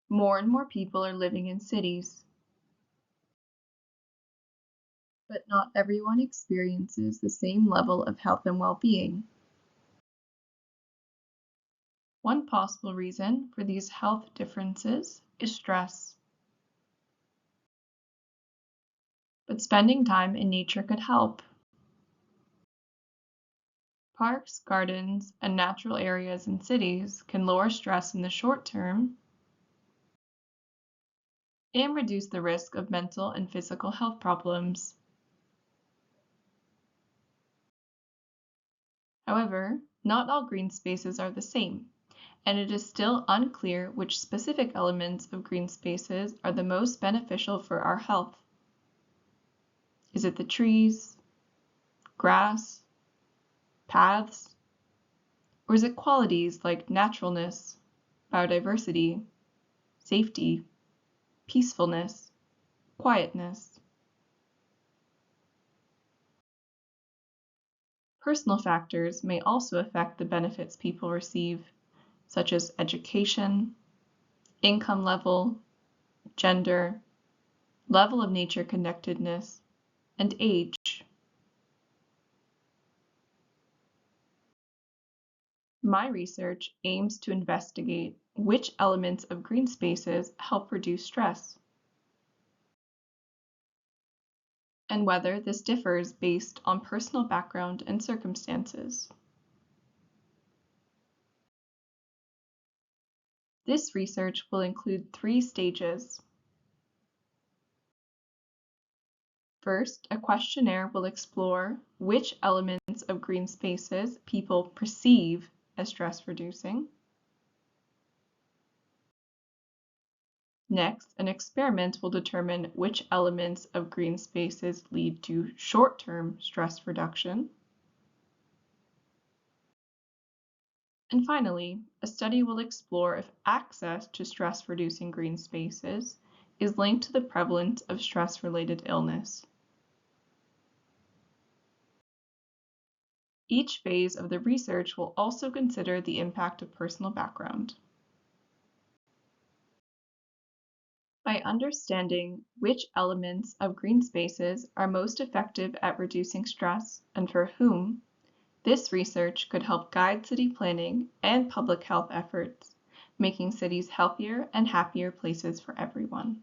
More and more people are living in cities, but not everyone experiences the same level of health and well-being. One possible reason for these health differences is stress, but spending time in nature could help. Parks, gardens, and natural areas in cities can lower stress in the short term and reduce the risk of mental and physical health problems. However, not all green spaces are the same, and it is still unclear which specific elements of green spaces are the most beneficial for our health. Is it the trees, grass, paths, or is it qualities like naturalness, biodiversity, safety, peacefulness, quietness? Personal factors may also affect the benefits people receive, such as education, income level, gender, level of nature connectedness, and age. My research aims to investigate which elements of green spaces help reduce stress, and whether this differs based on personal background and circumstances. This research will include 3 stages. First, a questionnaire will explore which elements of green spaces people perceive as stress-reducing. Next, an experiment will determine which elements of green spaces lead to short-term stress reduction. And finally, a study will explore if access to stress-reducing green spaces is linked to the prevalence of stress-related illness. Each phase of the research will also consider the impact of personal background. By understanding which elements of green spaces are most effective at reducing stress and for whom, this research could help guide city planning and public health efforts, making cities healthier and happier places for everyone.